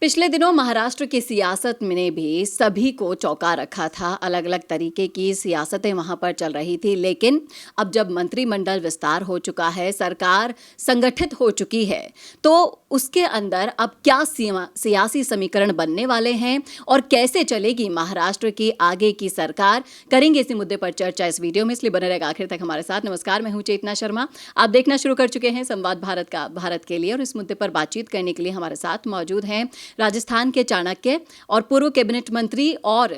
पिछले दिनों महाराष्ट्र की सियासत में भी सभी को चौंका रखा था। अलग अलग तरीके की सियासतें वहां पर चल रही थी, लेकिन अब जब मंत्रिमंडल विस्तार हो चुका है, सरकार संगठित हो चुकी है, तो उसके अंदर अब क्या सियासी समीकरण बनने वाले हैं और कैसे चलेगी महाराष्ट्र की आगे की सरकार, करेंगे इसी मुद्दे पर चर्चा इस वीडियो में, इसलिए बने रहेगा आखिर तक हमारे साथ। नमस्कार, मैं हूं चेतना शर्मा। आप देखना शुरू कर चुके हैं संवाद भारत के लिए, और इस मुद्दे पर बातचीत करने के लिए हमारे साथ मौजूद हैं राजस्थान के चाणक्य और पूर्व कैबिनेट मंत्री और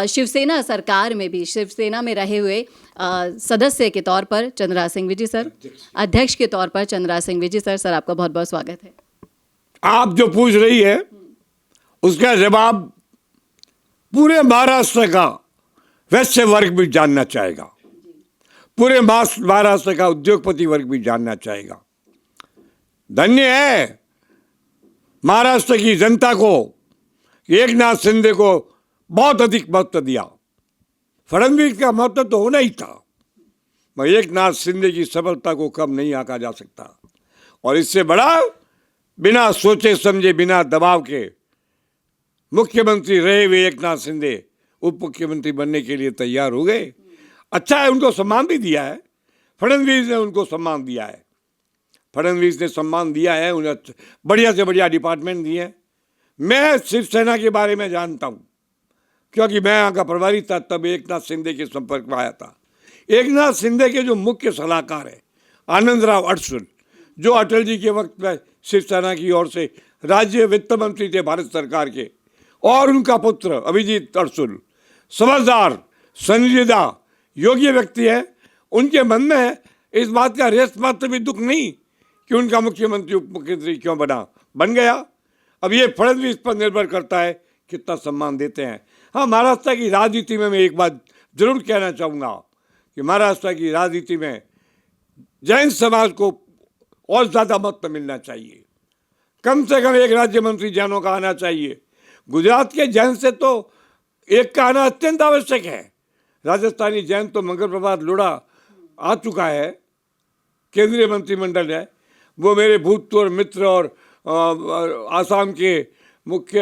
शिवसेना सरकार में भी शिवसेना में रहे हुए सदस्य के तौर पर चंद्रराज सिंह विजी सर, अध्यक्ष के तौर पर चंद्रराज सिंह विजी सर। सर, आपका बहुत बहुत स्वागत है। आप जो पूछ रही है उसका जवाब पूरे महाराष्ट्र का वैश्य वर्ग भी जानना चाहेगा, पूरे महाराष्ट्र का उद्योगपति वर्ग भी जानना चाहेगा। धन्य है महाराष्ट्र की जनता को एक नाथ शिंदे को बहुत अधिक महत्व दिया। फडणवीस का महत्व तो होना ही था, मगर एक नाथ शिंदे की सफलता को कम नहीं आंका जा सकता। और इससे बड़ा, बिना सोचे समझे, बिना दबाव के मुख्यमंत्री रहे हुए एक नाथ शिंदे उप मुख्यमंत्री बनने के लिए तैयार हो गए। अच्छा है, उनको सम्मान भी दिया है, फडणवीस ने उनको सम्मान दिया है। फडणवीस ने सम्मान दिया है, उन्हें बढ़िया से बढ़िया डिपार्टमेंट दिए हैं। मैं शिवसेना के बारे में जानता हूँ क्योंकि मैं यहाँ का प्रभारी था, तब एक नाथ शिंदे के संपर्क में आया था। एक नाथ शिंदे के जो मुख्य सलाहकार है आनंदराव अडसुल, जो अटल जी के वक्त में शिवसेना की ओर से राज्य वित्त मंत्री थे भारत सरकार के, और उनका पुत्र अभिजीत अडसुल समझदार, संजीदा, योग्य व्यक्ति है। उनके मन में इस बात का रेस मात्र भी दुख नहीं कि उनका मुख्यमंत्री उप मुख्यमंत्री क्यों बन गया। अब ये फडणवीस पर निर्भर करता है कितना सम्मान देते हैं। हाँ, महाराष्ट्र की राजनीति में मैं एक बात जरूर कहना चाहूँगा कि महाराष्ट्र की राजनीति में जैन समाज को और ज़्यादा महत्व मिलना चाहिए। कम से कम एक राज्य मंत्री जैनों का आना चाहिए। गुजरात के जैन से तो एक का आना अत्यंत आवश्यक है। राजस्थानी जैन तो मंगल प्रभात लोढ़ा आ चुका है, केंद्रीय मंत्रिमंडल है। वो मेरे भूतपूर्व मित्र और आसाम के मुख्य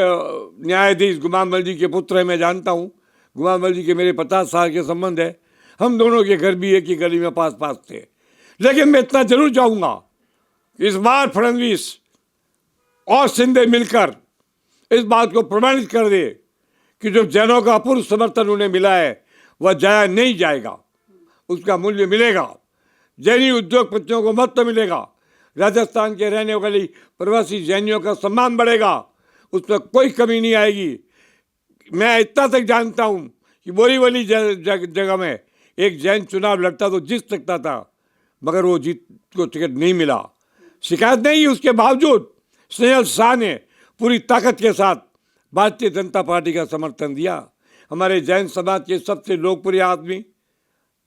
न्यायाधीश गुमामल जी के पुत्र हैं, मैं जानता हूँ। गुमामल जी के मेरे 50 साल के संबंध है। हम दोनों के घर भी एक ही गली में पास थे। लेकिन मैं इतना जरूर चाहूँगा, इस बार फडणवीस और शिंदे मिलकर इस बात को प्रमाणित कर दे कि जो जैनों का अपूर्व समर्थन उन्हें मिला है वह जाया नहीं जाएगा, उसका मूल्य मिलेगा। जैनी उद्योगपतियों को महत्व मिलेगा। राजस्थान के रहने वाली प्रवासी जैनियों का सम्मान बढ़ेगा, उसमें कोई कमी नहीं आएगी। मैं इतना तक जानता हूँ कि बोरीवली जगह में एक जैन चुनाव लड़ता तो जीत सकता था, मगर वो जीत को टिकट नहीं मिला। शिकायत नहीं, उसके बावजूद स्नेहल शाह ने पूरी ताकत के साथ भारतीय जनता पार्टी का समर्थन दिया। हमारे जैन समाज के सबसे लोकप्रिय आदमी,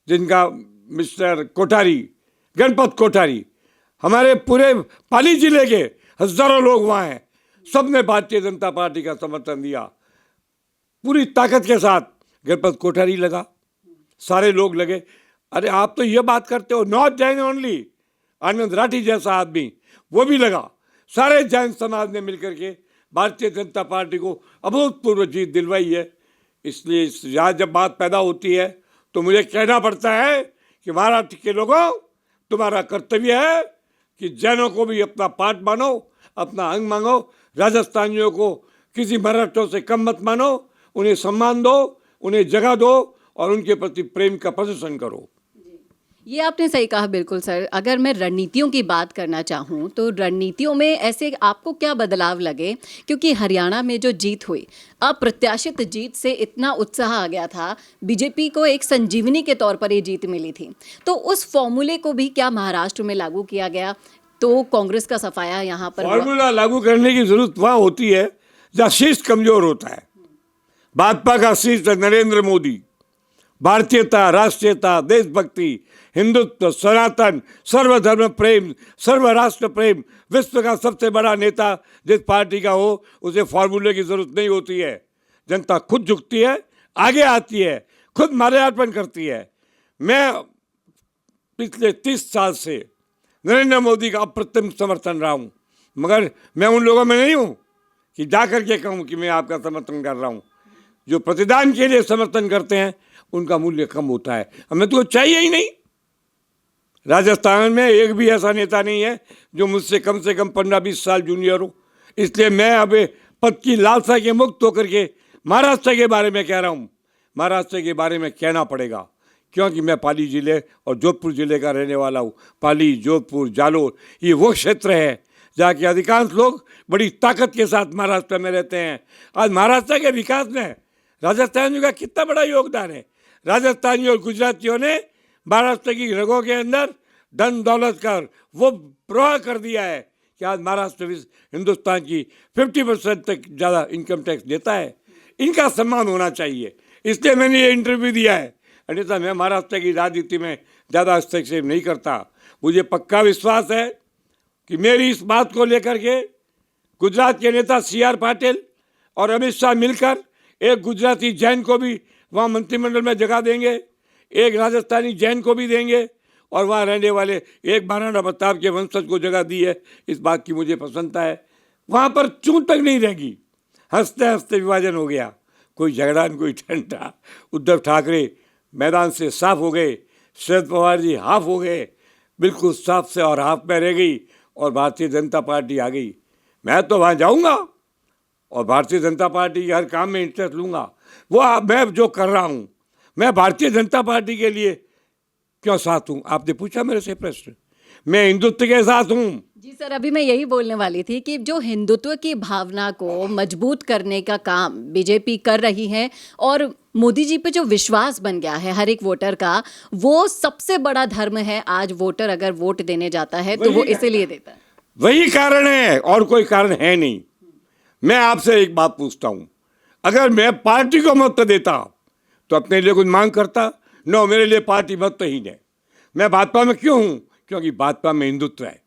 जिनका मिस्टर कोठारी, गणपत कोठारी, हमारे पूरे पाली जिले के हजारों लोग वहाँ हैं, सब ने भारतीय जनता पार्टी का समर्थन दिया। पूरी ताकत के साथ गणपत कोठारी लगा, सारे लोग लगे। अरे आप तो ये बात करते हो, नॉट जैन ओनली, आनंद राठी जैसा आदमी वो भी लगा। सारे जैन समाज ने मिलकर के भारतीय जनता पार्टी को अभूतपूर्व जीत दिलवाई है। इसलिए यहाँ जब बात पैदा होती है तो मुझे कहना पड़ता है कि महाराष्ट्र के लोगों, तुम्हारा कर्तव्य है कि जैनों को भी अपना पार्ट मानो, अपना अंग मानो। राजस्थानियों को किसी मराठों से कम मत मानो, उन्हें सम्मान दो, उन्हें जगह दो और उनके प्रति प्रेम का प्रदर्शन करो। ये आपने सही कहा, बिल्कुल सर। अगर मैं रणनीतियों की बात करना चाहूँ तो रणनीतियों में ऐसे आपको क्या बदलाव लगे, क्योंकि हरियाणा में जो जीत हुई, अप्रत्याशित जीत से इतना उत्साह आ गया था, बीजेपी को एक संजीवनी के तौर पर ये जीत मिली थी, तो उस फॉर्मूले को भी क्या महाराष्ट्र में लागू किया गया? तो कांग्रेस का सफाया यहाँ पर फॉर्मूला लागू करने की जरूरत वहाँ होती है जहाँ शीर्ष कमजोर होता है। भाजपा का शीर्ष नरेंद्र मोदी, भारतीयता, राष्ट्रीयता, देशभक्ति, हिंदुत्व, सनातन, सर्वधर्म प्रेम, सर्वराष्ट्र प्रेम, विश्व का सबसे बड़ा नेता जिस पार्टी का हो, उसे फॉर्मूले की जरूरत नहीं होती है। जनता खुद झुकती है, आगे आती है, खुद माल्यार्पण करती है। मैं पिछले 30 साल से नरेंद्र मोदी का अप्रतिम समर्थन रहा हूँ, मगर मैं उन लोगों में नहीं हूँ कि जा करके कहूँ कि मैं आपका समर्थन कर रहा हूँ। जो प्रतिदान के लिए समर्थन करते हैं उनका मूल्य कम होता है। हमें तो चाहिए ही नहीं। राजस्थान में एक भी ऐसा नेता नहीं है जो मुझसे कम से कम 15-20 साल जूनियर हो। इसलिए मैं अब पद की लालसा के मुक्त होकर के महाराष्ट्र के बारे में कह रहा हूँ। महाराष्ट्र के बारे में कहना पड़ेगा क्योंकि मैं पाली जिले और जोधपुर जिले का रहने वाला हूँ। पाली, जोधपुर, जालोर ये वो क्षेत्र है जहाँ के अधिकांश लोग बड़ी ताकत के साथ महाराष्ट्र में रहते हैं। आज महाराष्ट्र के विकास में राजस्थानियों का कितना बड़ा योगदान है। राजस्थानियों और गुजरातियों ने महाराष्ट्र की रगों के अंदर धन दौलत कर वो प्रवाह कर दिया है कि आज महाराष्ट्र हिंदुस्तान की 50% तक ज़्यादा इनकम टैक्स देता है। इनका सम्मान होना चाहिए, इसलिए मैंने ये इंटरव्यू दिया है। अन्यथा मैं महाराष्ट्र की राजनीति में ज़्यादा हस्तक्षेप नहीं करता। मुझे पक्का विश्वास है कि मेरी इस बात को लेकर के गुजरात के नेता CR पाटिल और अमित शाह मिलकर एक गुजराती जैन को भी वहाँ मंत्रिमंडल में जगह देंगे, एक राजस्थानी जैन को भी देंगे और वहाँ रहने वाले एक महाराणा प्रताप के वंशज को जगह दी है। इस बात की मुझे प्रसन्नता है। वहाँ पर चूं तक नहीं रहेगी। हंसते हंसते विभाजन हो गया, कोई झगड़ा न कोई ठंडा। उद्धव ठाकरे मैदान से साफ हो गए, शरद पवार जी हाफ हो गए, बिल्कुल साफ से और हाफ में रह गई और भारतीय जनता पार्टी आ गई। मैं तो वहाँ जाऊँगा और भारतीय जनता पार्टी के हर काम में इंटरेस्ट लूँगा। वो मैं जो कर रहा हूँ, मैं भारतीय जनता पार्टी के लिए क्यों साथ हूँ? आपने पूछा मेरे से प्रश्न। मैं हिंदुत्व के साथ हूँ। जी सर, अभी मैं यही बोलने वाली थी कि जो हिंदुत्व की भावना को मजबूत करने का काम बीजेपी कर रही है और मोदी जी पे जो विश्वास बन गया है हर एक वोटर का, वो सबसे बड़ा धर्म है। आज वोटर अगर वोट देने जाता है तो वो इसीलिए देता है। वही कारण है और कोई कारण है नहीं। मैं आपसे एक बात पूछता हूँ, अगर मैं पार्टी को मत देता तो अपने लिए कुछ मांग करता? नो, मेरे लिए पार्टी मत ही नहीं। मैं भाजपा में क्यों हूँ? क्योंकि भाजपा में हिंदुत्व है,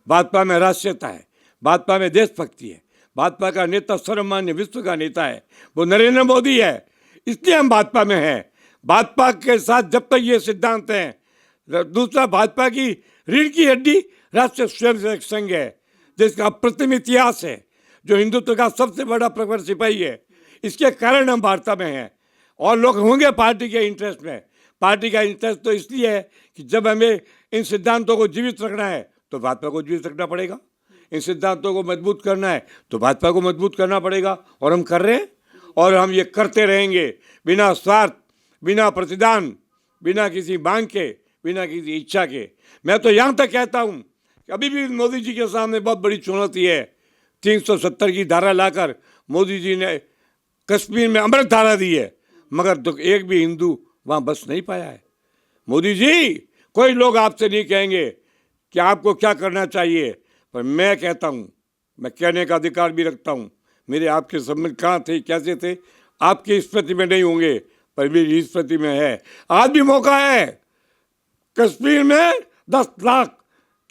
भाजपा में राष्ट्रीयता है, भाजपा में देशभक्ति है। भाजपा का नेता सर्वमान्य विश्व का नेता है, वो नरेंद्र मोदी है, इसलिए हम भाजपा में हैं। भाजपा के साथ जब तक ये सिद्धांत हैं। दूसरा, भाजपा की रीढ़ की हड्डी राष्ट्रीय स्वयंसेवक संघ है, जिसका अप्रतिम इतिहास है, जो हिंदुत्व का सबसे बड़ा प्रखर सिपाही है। इसके कारण हम भाजपा में हैं और लोग होंगे पार्टी के इंटरेस्ट में। पार्टी का इंटरेस्ट तो इसलिए है कि जब हमें इन सिद्धांतों को जीवित रखना है तो भाजपा को जीवित रखना पड़ेगा, इन सिद्धांतों को मजबूत करना है तो भाजपा को मजबूत करना पड़ेगा। और हम कर रहे हैं और हम ये करते रहेंगे, बिना स्वार्थ, बिना प्रतिदान, बिना किसी मांग के, बिना किसी इच्छा के। मैं तो यहाँ तक कहता हूँ कि अभी भी मोदी जी के सामने बहुत बड़ी चुनौती है। 370 की धारा लाकर मोदी जी ने कश्मीर में अमृत धारा दी है, मगर तो एक भी हिंदू वहाँ बस नहीं पाया है। मोदी जी, कोई लोग आपसे नहीं कहेंगे कि आपको क्या करना चाहिए, पर मैं कहता हूँ, मैं कहने का अधिकार भी रखता हूँ। मेरे आपके संबंध कहाँ थे, कैसे थे, आपकी स्थिति में नहीं होंगे, पर मेरी स्थिति में है। आज भी मौका है। कश्मीर में 10 लाख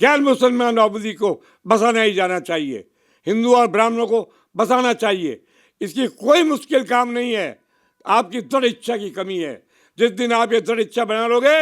गैर मुसलमान आबादी को बसाना ही जाना चाहिए, हिंदू और ब्राह्मणों को बसाना चाहिए। इसकी कोई मुश्किल काम नहीं है, आपकी दृढ़ इच्छा की कमी है। जिस दिन आप ये दृढ़ इच्छा बना लोगे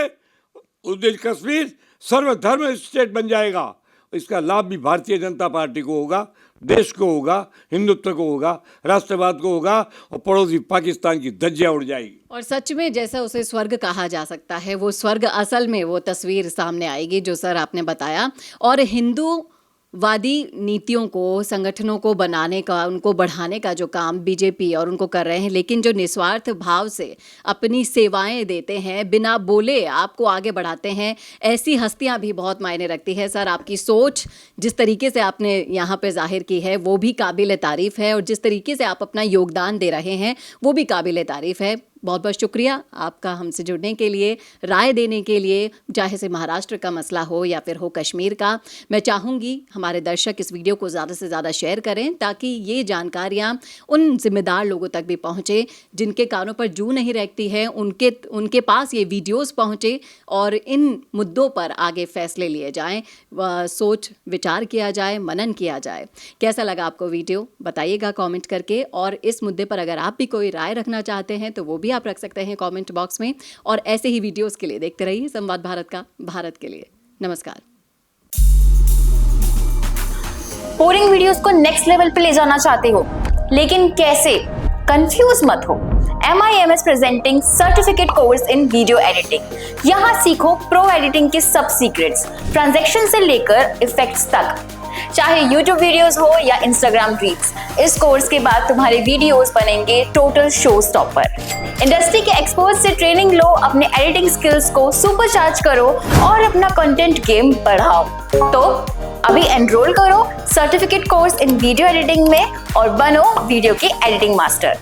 उस दिन कश्मीर सर्वधर्म स्टेट बन जाएगा। इसका लाभ भी भारतीय जनता पार्टी को होगा, देश को होगा, हिंदुत्व को होगा, राष्ट्रवाद को होगा और पड़ोसी पाकिस्तान की धज्जियां उड़ जाएगी। और सच में जैसा उसे स्वर्ग कहा जा सकता है, वो स्वर्ग असल में वो तस्वीर सामने आएगी जो सर आपने बताया। और हिंदूवादी नीतियों को, संगठनों को बनाने का, उनको बढ़ाने का जो काम बीजेपी और उनको कर रहे हैं, लेकिन जो निस्वार्थ भाव से अपनी सेवाएं देते हैं, बिना बोले आपको आगे बढ़ाते हैं, ऐसी हस्तियां भी बहुत मायने रखती है। सर, आपकी सोच जिस तरीके से आपने यहाँ पे जाहिर की है वो भी काबिल तारीफ़ है और जिस तरीके से आप अपना योगदान दे रहे हैं वो भी काबिल तारीफ़ है। बहुत बहुत शुक्रिया आपका हमसे जुड़ने के लिए, राय देने के लिए, चाहे से महाराष्ट्र का मसला हो या फिर हो कश्मीर का। मैं चाहूँगी हमारे दर्शक इस वीडियो को ज़्यादा से ज़्यादा शेयर करें ताकि ये जानकारियाँ उन जिम्मेदार लोगों तक भी पहुँचे जिनके कानों पर जूं नहीं रहती है, उनके पास ये वीडियोस पहुँचे और इन मुद्दों पर आगे फैसले लिए जाएँ, सोच विचार किया जाए, मनन किया जाए। कैसा लगा आपको वीडियो, बताइएगा कमेंट करके। और इस मुद्दे पर अगर आप भी कोई राय रखना चाहते हैं तो वो भी आप रख सकते हैं कमेंट बॉक्स में। और ऐसे ही वीडियोस के लिए देखते रहिए संवाद भारत का, भारत के लिए। नमस्कार। एक्सपोर्टिंग वीडियोस को नेक्स्ट लेवल पे ले जाना चाहते हो, लेकिन कैसे? कंफ्यूज मत हो। MIMS presenting certificate course in video editing. यहाँ सीखो प्रो एडिटिंग के सब सीक्रेट्स, ट्रांजैक्शन से लेकर इफेक्ट्स तक, चाहे YouTube वीडियोस हो या Instagram रील्स। इस कोर्स के बाद तुम्हारे वीडियोस बनेंगे टोटल शो स्टॉपर। इंडस्ट्री के एक्सपर्ट से ट्रेनिंग लो, अपने एडिटिंग स्किल्स को सुपरचार्ज करो और अपना कंटेंट गेम बढ़ाओ। तो अभी एनरोल करो certificate course in video editing में और बनो वीडियो की एडिटिंग मास्टर।